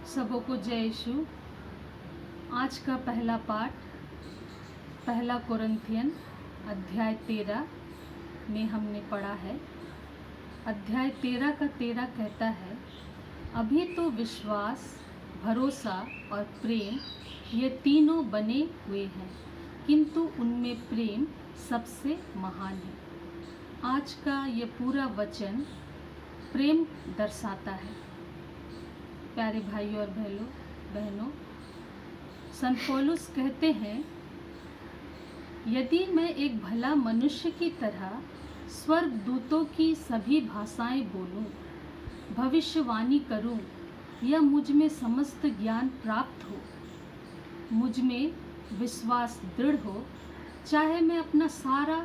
सबों को जय यीशु। आज का पहला पाठ पहला कोरिन्थियन अध्याय 13 में हमने पढ़ा है। अध्याय 13 का 13 कहता है, अभी तो विश्वास, भरोसा और प्रेम ये तीनों बने हुए हैं, किंतु उनमें प्रेम सबसे महान है। आज का ये पूरा वचन प्रेम दर्शाता है। प्यारे भाइयों और बहनों, संत पौलुस कहते हैं, यदि मैं एक भला मनुष्य की तरह स्वर्गदूतों की सभी भाषाएं बोलूं, भविष्यवाणी करूं या मुझ में समस्त ज्ञान प्राप्त हो, मुझ में विश्वास दृढ़ हो, चाहे मैं अपना सारा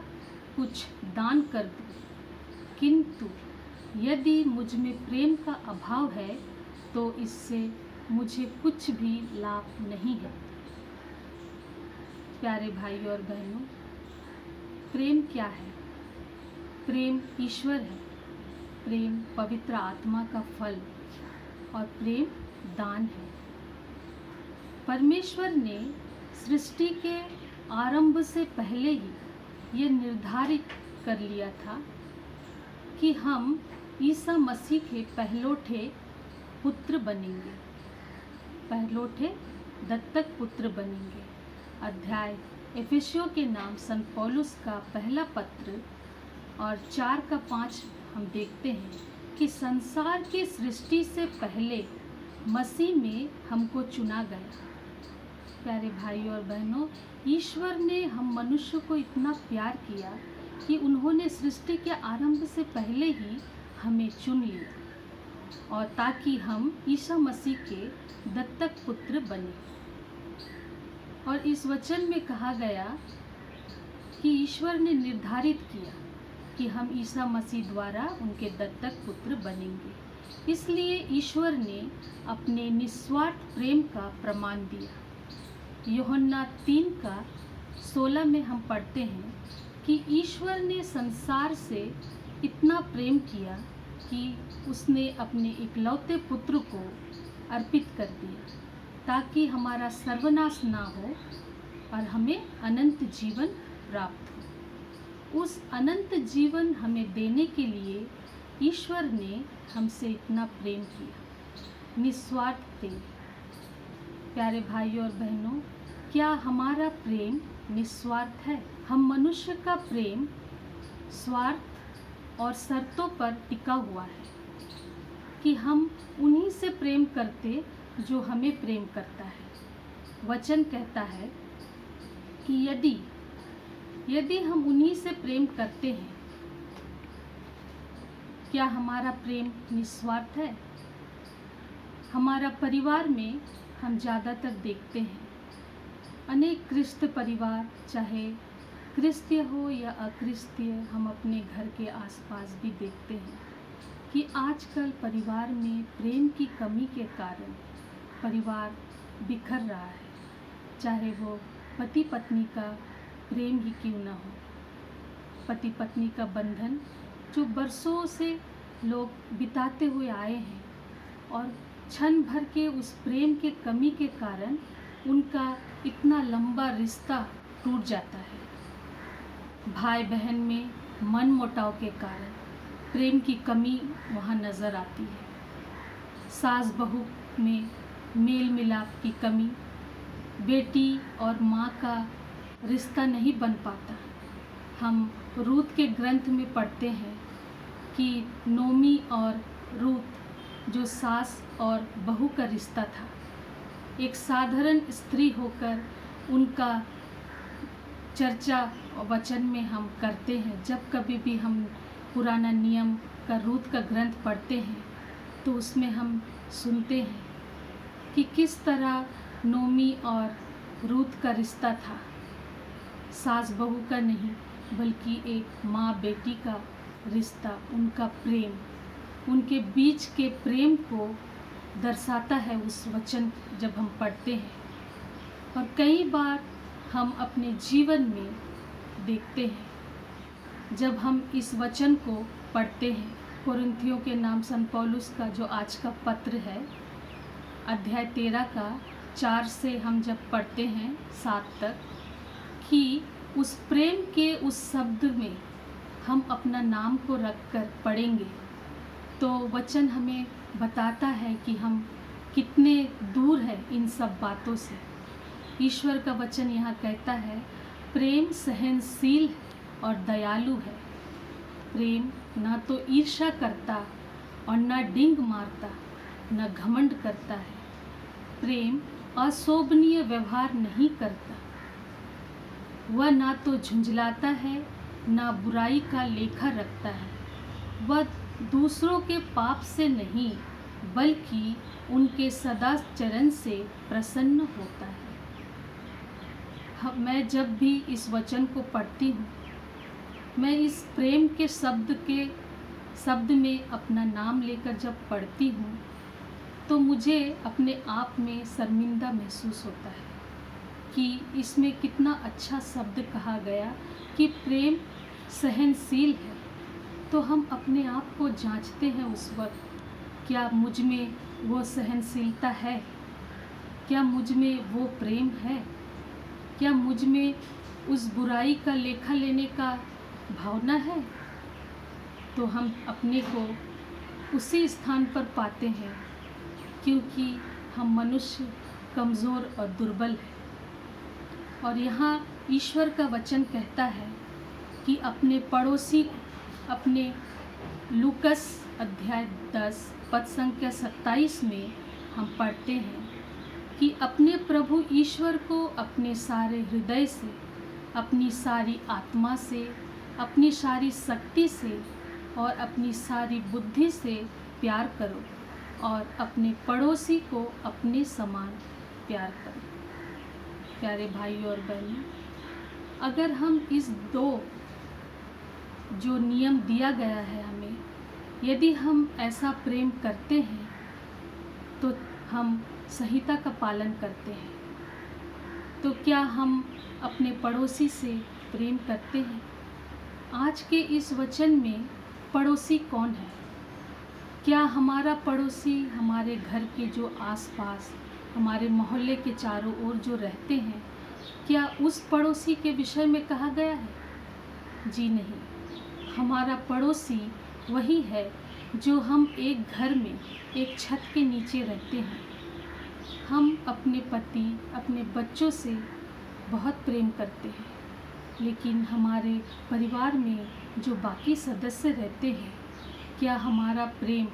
कुछ दान कर दूं, किंतु यदि मुझ में प्रेम का अभाव है तो इससे मुझे कुछ भी लाभ नहीं है। प्यारे भाइयों और बहनों, प्रेम क्या है? प्रेम ईश्वर है, प्रेम पवित्र आत्मा का फल और प्रेम दान है। परमेश्वर ने सृष्टि के आरंभ से पहले ही ये निर्धारित कर लिया था कि हम ईसा मसीह के पहलौठे पुत्र बनेंगे, पहलौठे दत्तक पुत्र बनेंगे। अध्याय एफेसियों के नाम संत पौलुस का पहला पत्र और 4 का 5 हम देखते हैं कि संसार की सृष्टि से पहले मसीह में हमको चुना गया। प्यारे भाइयों और बहनों, ईश्वर ने हम मनुष्य को इतना प्यार किया कि उन्होंने सृष्टि के आरंभ से पहले ही हमें चुन लिया, और ताकि हम ईसा मसीह के दत्तक पुत्र बने। और इस वचन में कहा गया कि ईश्वर ने निर्धारित किया कि हम ईसा मसीह द्वारा उनके दत्तक पुत्र बनेंगे। इसलिए ईश्वर ने अपने निस्वार्थ प्रेम का प्रमाण दिया। यूहन्ना 3 का 16 में हम पढ़ते हैं कि ईश्वर ने संसार से इतना प्रेम किया कि उसने अपने इकलौते पुत्र को अर्पित कर दिया, ताकि हमारा सर्वनाश ना हो और हमें अनंत जीवन प्राप्त हो। उस अनंत जीवन हमें देने के लिए ईश्वर ने हमसे इतना प्रेम किया, निस्वार्थ प्रेम। प्यारे भाइयों और बहनों, क्या हमारा प्रेम निस्वार्थ है? हम मनुष्य का प्रेम स्वार्थ और शर्तों पर टिका हुआ है कि हम उन्हीं से प्रेम करते जो हमें प्रेम करता है। वचन कहता है कि यदि हम उन्हीं से प्रेम करते हैं, क्या हमारा प्रेम निस्वार्थ है? हमारा परिवार में हम ज़्यादातर देखते हैं, अनेक क्रैस्त परिवार, चाहे क्रिस्तीय हो या अक्रिस्तीय, हम अपने घर के आसपास भी देखते हैं कि आजकल परिवार में प्रेम की कमी के कारण परिवार बिखर रहा है। चाहे वो पति पत्नी का प्रेम ही क्यों ना हो, पति पत्नी का बंधन जो बरसों से लोग बिताते हुए आए हैं, और क्षण भर के उस प्रेम के कमी के कारण उनका इतना लंबा रिश्ता टूट जाता है। भाई बहन में मन मुटाव के कारण प्रेम की कमी वहाँ नज़र आती है। सास बहू में मेल मिलाप की कमी, बेटी और माँ का रिश्ता नहीं बन पाता। हम रूत के ग्रंथ में पढ़ते हैं कि नोमी और रूत जो सास और बहू का रिश्ता था, एक साधारण स्त्री होकर उनका चर्चा वचन में हम करते हैं। जब कभी भी हम पुराना नियम का रूत का ग्रंथ पढ़ते हैं तो उसमें हम सुनते हैं कि किस तरह नोमी और रूत का रिश्ता था, सास बहू का नहीं बल्कि एक माँ बेटी का रिश्ता। उनका प्रेम, उनके बीच के प्रेम को दर्शाता है उस वचन जब हम पढ़ते हैं। और कई बार हम अपने जीवन में देखते हैं, जब हम इस वचन को पढ़ते हैं, कोरिन्थियों के नाम संत पौलुस का जो आज का पत्र है, अध्याय 13 का 4 से हम जब पढ़ते हैं 7 तक, कि उस प्रेम के उस शब्द में हम अपना नाम को रख कर पढ़ेंगे, तो वचन हमें बताता है कि हम कितने दूर हैं इन सब बातों से। ईश्वर का वचन यहाँ कहता है, प्रेम सहनशील और दयालु है। प्रेम ना तो ईर्ष्या करता और ना डिंग मारता, न घमंड करता है। प्रेम अशोभनीय व्यवहार नहीं करता। वह ना तो झुंझलाता है, ना बुराई का लेखा रखता है। वह दूसरों के पाप से नहीं, बल्कि उनके सदाचरण से प्रसन्न होता है। मैं जब भी इस वचन को पढ़ती हूँ, मैं इस प्रेम के शब्द में अपना नाम लेकर जब पढ़ती हूँ, तो मुझे अपने आप में शर्मिंदा महसूस होता है कि इसमें कितना अच्छा शब्द कहा गया कि प्रेम सहनशील है। तो हम अपने आप को जांचते हैं उस वक्त, क्या मुझ में वो सहनशीलता है? क्या मुझ में वो प्रेम है? क्या मुझ में उस बुराई का लेखा लेने का भावना है? तो हम अपने को उसी स्थान पर पाते हैं, क्योंकि हम मनुष्य कमज़ोर और दुर्बल हैं। और यहाँ ईश्वर का वचन कहता है कि अपने पड़ोसी, अपने लूकस अध्याय 10 पद संख्या 27 में हम पढ़ते हैं कि अपने प्रभु ईश्वर को अपने सारे हृदय से, अपनी सारी आत्मा से, अपनी सारी शक्ति से और अपनी सारी बुद्धि से प्यार करो, और अपने पड़ोसी को अपने समान प्यार करो। प्यारे भाइयों और बहनों, अगर हम इस दो जो नियम दिया गया है हमें, यदि हम ऐसा प्रेम करते हैं, तो हम संहिता का पालन करते हैं। तो क्या हम अपने पड़ोसी से प्रेम करते हैं? आज के इस वचन में पड़ोसी कौन है? क्या हमारा पड़ोसी हमारे घर के जो आसपास, हमारे मोहल्ले के चारों ओर जो रहते हैं, क्या उस पड़ोसी के विषय में कहा गया है? जी नहीं। हमारा पड़ोसी वही है जो हम एक घर में, एक छत के नीचे रहते हैं। हम अपने पति, अपने बच्चों से बहुत प्रेम करते हैं, लेकिन हमारे परिवार में जो बाकी सदस्य रहते हैं, क्या हमारा प्रेम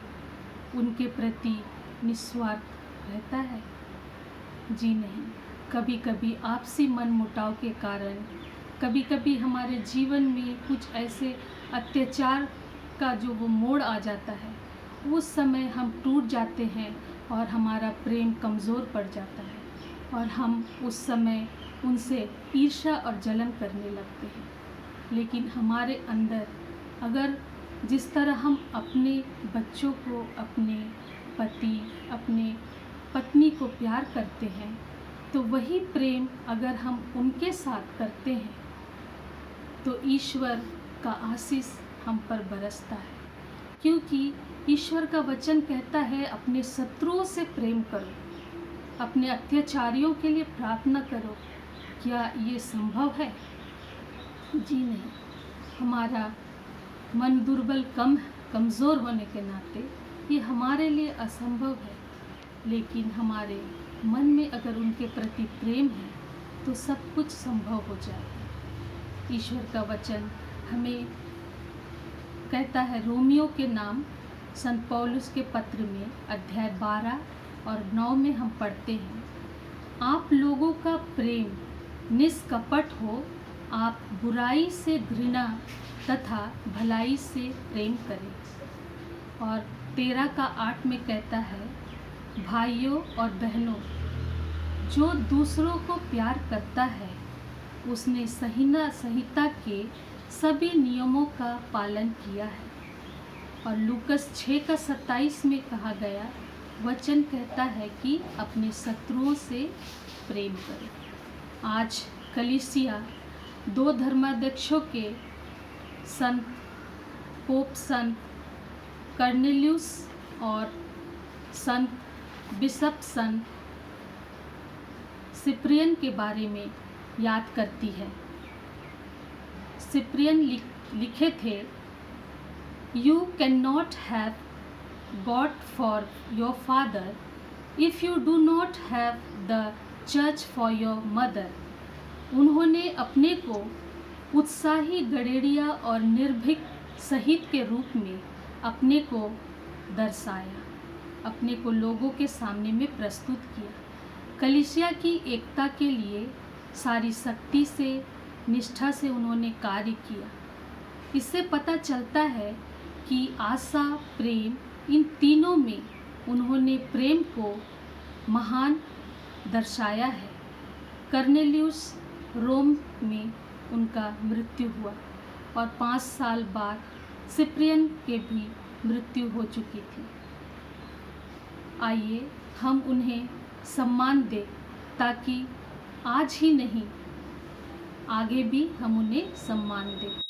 उनके प्रति निस्वार्थ रहता है? जी नहीं। कभी कभी आपसी मनमुटाव के कारण, कभी कभी हमारे जीवन में कुछ ऐसे अत्याचार का जो वो मोड़ आ जाता है, उस समय हम टूट जाते हैं और हमारा प्रेम कमज़ोर पड़ जाता है, और हम उस समय उनसे ईर्ष्या और जलन करने लगते हैं। लेकिन हमारे अंदर अगर जिस तरह हम अपने बच्चों को, अपने पति, अपने पत्नी को प्यार करते हैं, तो वही प्रेम अगर हम उनके साथ करते हैं, तो ईश्वर का आशीष हम पर बरसता है। क्योंकि ईश्वर का वचन कहता है, अपने शत्रुओं से प्रेम करो, अपने अत्याचारियों के लिए प्रार्थना करो। क्या ये संभव है? जी नहीं। हमारा मन दुर्बल, कमज़ोर होने के नाते ये हमारे लिए असंभव है। लेकिन हमारे मन में अगर उनके प्रति प्रेम है, तो सब कुछ संभव हो जाएगा। ईश्वर का वचन हमें कहता है, रोमियो के नाम संत पौलुस के पत्र में अध्याय 12 और 9 में हम पढ़ते हैं, आप लोगों का प्रेम निष्कपट हो, आप बुराई से घृणा तथा भलाई से प्रेम करें। और 13 का 8 में कहता है, भाइयों और बहनों, जो दूसरों को प्यार करता है, उसने संहिता के सभी नियमों का पालन किया है। और लूकस 6 का 27 में कहा गया वचन कहता है कि अपने शत्रुओं से प्रेम करें। आज कलीसिया 2 धर्माध्यक्षों के पोप संत कर्नेलियुस और संत बिशप सन सिप्रियन के बारे में याद करती है। सिप्रियन लिखे थे, you can not have got for your father if you do not have the church for your mother. उन्होंने अपने को उत्साही गडेरिया और निर्भीक शहीद के रूप में अपने को दर्शाया, अपने को लोगों के सामने में प्रस्तुत किया। कलीसिया की एकता के लिए सारी शक्ति से, निष्ठा से उन्होंने कार्य किया। इससे पता चलता है कि आशा, प्रेम, इन तीनों में उन्होंने प्रेम को महान दर्शाया है। कर्नेलियुस रोम में उनका मृत्यु हुआ और 5 साल बाद सिप्रियन के भी मृत्यु हो चुकी थी। आइए हम उन्हें सम्मान दें, ताकि आज ही नहीं आगे भी हम उन्हें सम्मान दें।